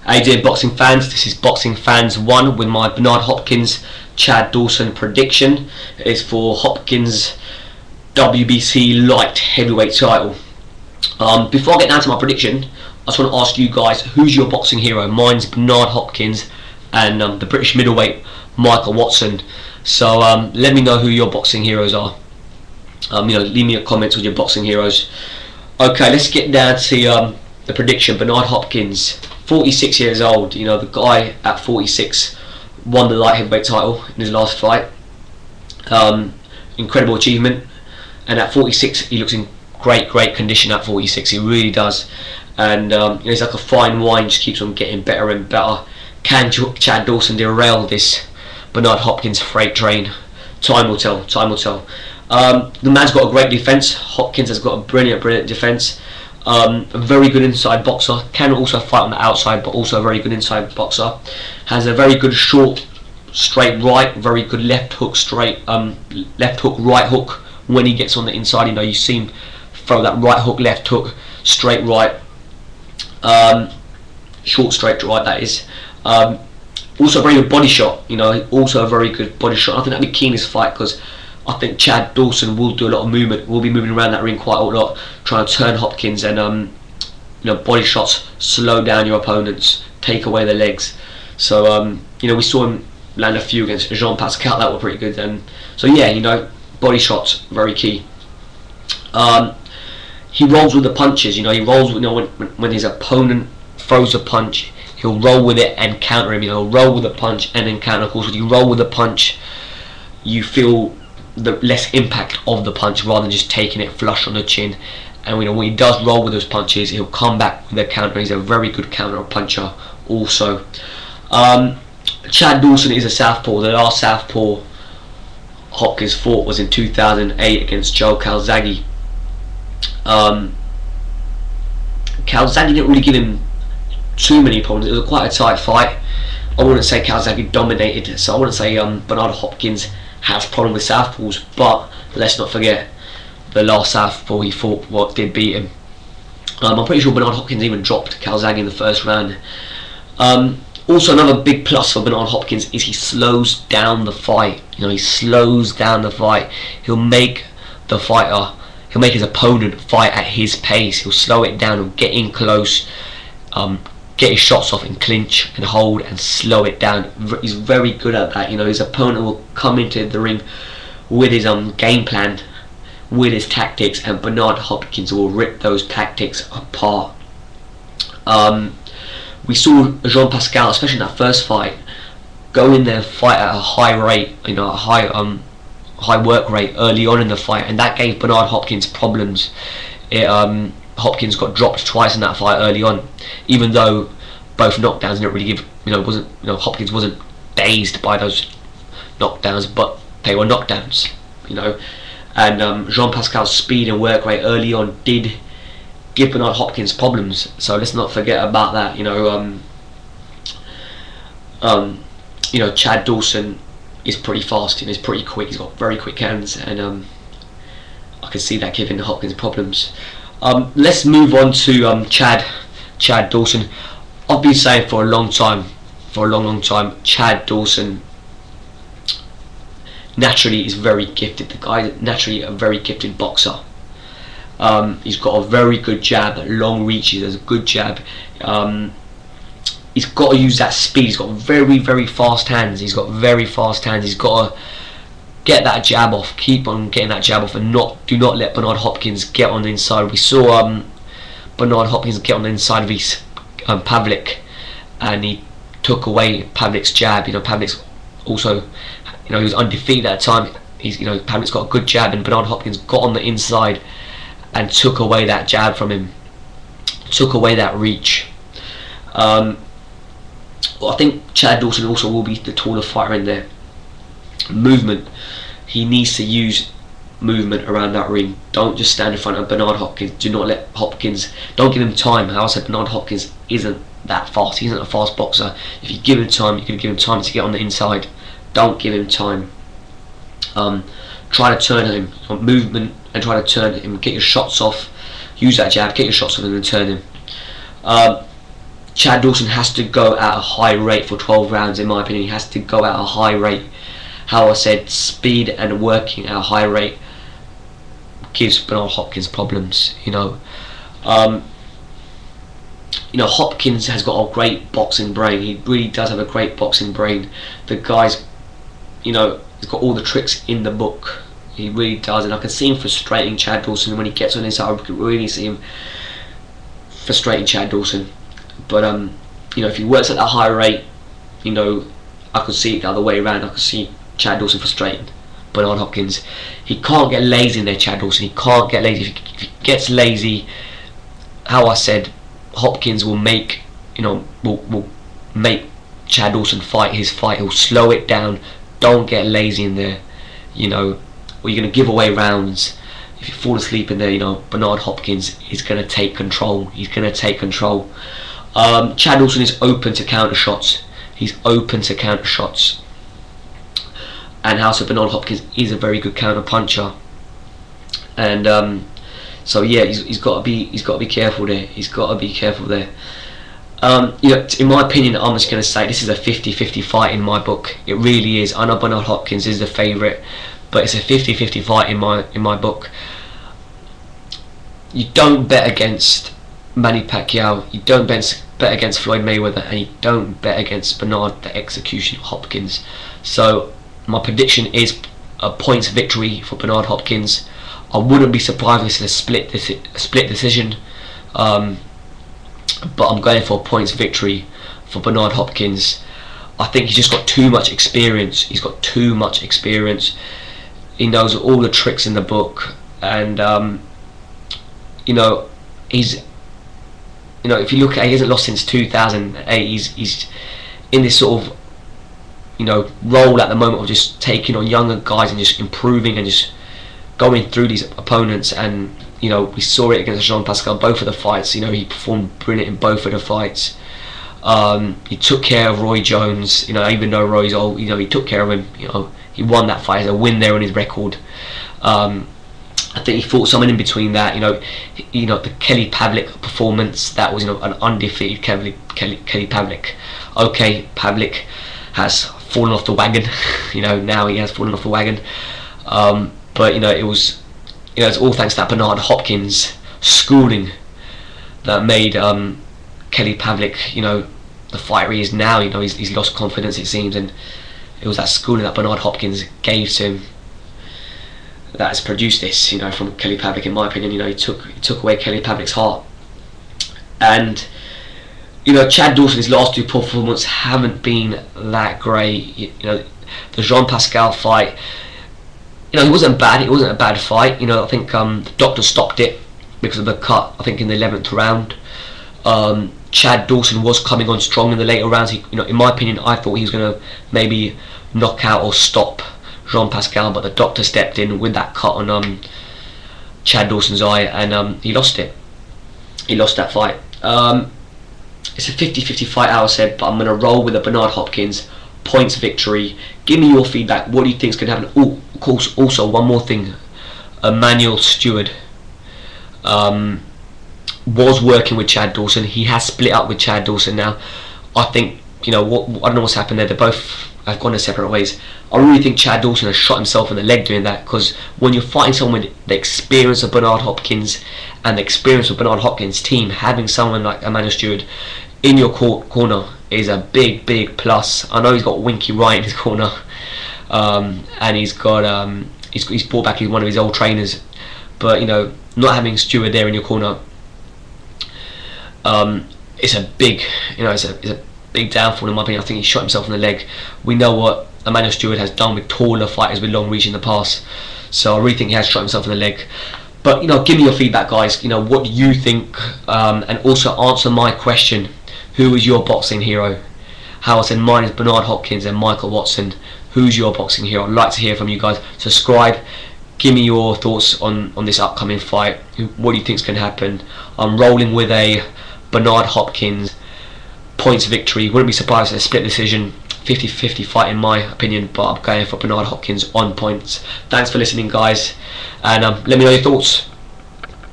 How you doing, boxing fans? This is Boxing Fans 1 with my Bernard Hopkins Chad Dawson prediction. It is for Hopkins WBC light heavyweight title. Before I get down to my prediction, I just want to ask you guys, who's your boxing hero? Mine's Bernard Hopkins, and the British middleweight Michael Watson. So let me know who your boxing heroes are. Leave me a comment with your boxing heroes. Okay, let's get down to the prediction. Bernard Hopkins, 46 years old. You know, the guy at 46 won the light heavyweight title in his last fight. Incredible achievement. And at 46, he looks in great condition at 46. He really does. And he's like a fine wine, just keeps on getting better and better. Can Chad Dawson derail this Bernard Hopkins freight train? Time will tell. Time will tell. The man's got a great defence. Hopkins has got a brilliant defence. A very good inside boxer. Can also fight on the outside, but also a very good inside boxer. Has a very good short, straight right. Very good left hook, straight left hook, right hook. When he gets on the inside, you know, you see him throw that right hook, left hook, straight right, short straight right. That is. Also a very good body shot. You know, also a very good body shot. I think that'll be key in this fight, because I think Chad Dawson will do a lot of movement. Will be moving around that ring quite a lot, trying to turn Hopkins, and body shots slow down your opponents, take away their legs. So we saw him land a few against Jean Pascal that were pretty good. And so yeah, body shots very key. He rolls with the punches. He rolls with, when his opponent throws a punch, he'll roll with it and counter him. He'll roll with a punch and then counter. Of course, when you roll with a punch, you feel the less impact of the punch rather than just taking it flush on the chin. And when he does roll with those punches, he'll come back with a counter. He's a very good counter puncher also. Chad Dawson is a southpaw. The last southpaw Hopkins fought was in 2008 against Joe Calzaghe. Calzaghe didn't really give him too many problems. It was quite a tight fight. I wouldn't say Calzaghe dominated, so I wouldn't say Bernard Hopkins has problem with southpaws, but let's not forget the last southpaw he fought did beat him. I'm pretty sure Bernard Hopkins even dropped Calzaghe in the first round. Also, another big plus for Bernard Hopkins is he slows down the fight. He slows down the fight. He'll make his opponent fight at his pace. He'll slow it down. He'll get in close, get his shots off and clinch and hold and slow it down. He's very good at that. His opponent will come into the ring with his game plan, with his tactics, and Bernard Hopkins will rip those tactics apart. We saw Jean Pascal, especially in that first fight, go in there and fight at a high rate, a high work rate early on in the fight, and that gave Bernard Hopkins problems. Hopkins got dropped twice in that fight early on, even though both knockdowns didn't really give. Hopkins wasn't dazed by those knockdowns, but they were knockdowns. And Jean Pascal's speed and work rate early on did give Bernard Hopkins problems. So let's not forget about that. Chad Dawson is pretty fast. He's pretty quick. He's got very quick hands, and I can see that giving Hopkins problems. Let's move on to Chad Dawson. I've been saying for a long time, Chad Dawson naturally is very gifted. The guy is naturally a very gifted boxer. He's got a very good jab, long reaches. There's a good jab. He's got to use that speed. He's got very fast hands. He's got to get that jab off, keep on getting that jab off, and do not let Bernard Hopkins get on the inside. We saw Bernard Hopkins get on the inside of his Pavlik, and he took away Pavlik's jab. Pavlik's also, he was undefeated at the time. Pavlik's got a good jab, and Bernard Hopkins got on the inside and took away that jab from him, took away that reach. I think Chad Dawson also will be the taller fighter in there. Movement, he needs to use movement around that ring. Don't just stand in front of Bernard Hopkins. Do not let Hopkins, don't give him time. How I said, Bernard Hopkins isn't that fast. He isn't a fast boxer. If you give him time, you can give him time to get on the inside. Don't give him time. Try to turn him on movement and try to turn him. Get your shots off. Use that jab. Get your shots off and then turn him. Chad Dawson has to go at a high rate for 12 rounds, in my opinion. He has to go at a high rate. How I said, speed and working at a high rate gives Bernard Hopkins problems. Hopkins has got a great boxing brain. He really does have a great boxing brain. The guy's, he's got all the tricks in the book. He really does, and I can see him frustrating Chad Dawson when he gets on his side. I can really see him frustrating Chad Dawson. But if he works at that high rate, I could see it the other way around. I could see Chad Dawson frustrating Bernard Hopkins. He can't get lazy in there, Chad Dawson. He can't get lazy. If he gets lazy, how I said, Hopkins will make will make Chad Dawson fight his fight. He'll slow it down. Don't get lazy in there, or you're going to give away rounds. If you fall asleep in there, Bernard Hopkins is going to take control. He's going to take control. Chad Dawson is open to counter shots. He's open to counter shots. And House of Bernard Hopkins is a very good counter puncher. And so yeah, he's got to be careful there. He's got to be careful there. In my opinion, I'm just going to say this is a 50-50 fight in my book. It really is. I know Bernard Hopkins is the favourite, but it's a 50-50 fight in my book. You don't bet against Manny Pacquiao. You don't bet against Floyd Mayweather, and you don't bet against Bernard the Execution Hopkins. So my prediction is a points victory for Bernard Hopkins. I wouldn't be surprised if it's a split decision, but I'm going for a points victory for Bernard Hopkins. I think he's just got too much experience. He's got too much experience. He knows all the tricks in the book, and he's if you look at, he hasn't lost since 2008. He's in this sort of role at the moment of just taking on younger guys and just improving and just going through these opponents. And we saw it against Jean Pascal, both of the fights. He performed brilliant in both of the fights. He took care of Roy Jones. Even though Roy's old, he took care of him. He won that fight. There's a win there on his record. I think he fought someone in between that. The Kelly Pavlik performance, that was an undefeated Kelly Pavlik. Okay, Pavlik has fallen off the wagon. Now he has fallen off the wagon. But it was it's all thanks to that Bernard Hopkins schooling that made Kelly Pavlik the fighter he is now. He's lost confidence, it seems, and it was that schooling that Bernard Hopkins gave to him that has produced this, from Kelly Pavlik. In my opinion, he took away Kelly Pavlik's heart. And Chad Dawson's last two performances haven't been that great. The Jean Pascal fight, it wasn't bad. It wasn't a bad fight. I think the doctor stopped it because of the cut, I think in the 11th round. Chad Dawson was coming on strong in the later rounds. In my opinion, I thought he was going to maybe knock out or stop Jean Pascal, but the doctor stepped in with that cut on Chad Dawson's eye, and he lost it. He lost that fight. It's a 50-50 fight, I said, but I'm going to roll with a Bernard Hopkins points victory. Give me your feedback. What do you think is going to happen? Oh, of course, also one more thing. Emmanuel Stewart was working with Chad Dawson. He has split up with Chad Dawson now. I think, I don't know what's happened there. They both have gone their separate ways. I really think Chad Dawson has shot himself in the leg doing that, because when you're fighting someone with the experience of Bernard Hopkins and the experience of Bernard Hopkins' team, having someone like Emmanuel Stewart in your corner is a big plus. I know he's got Winky Wright in his corner, and he's got he's brought back one of his old trainers, but not having Stewart there in your corner, it's a big it's a big downfall in my opinion. I think he shot himself in the leg. We know what Emmanuel Stewart has done with taller fighters with long reach in the past, so I really think he has shot himself in the leg. But give me your feedback, guys. What do you think, and also answer my question: who is your boxing hero? How I said mine is Bernard Hopkins and Michael Watson. Who's your boxing hero? I'd like to hear from you guys. Subscribe. Give me your thoughts on this upcoming fight. What do you think is going to happen? I'm rolling with a Bernard Hopkins points victory. Wouldn't be surprised if it's a split decision. 50-50 fight in my opinion, but I'm going for Bernard Hopkins on points. Thanks for listening, guys, and let me know your thoughts.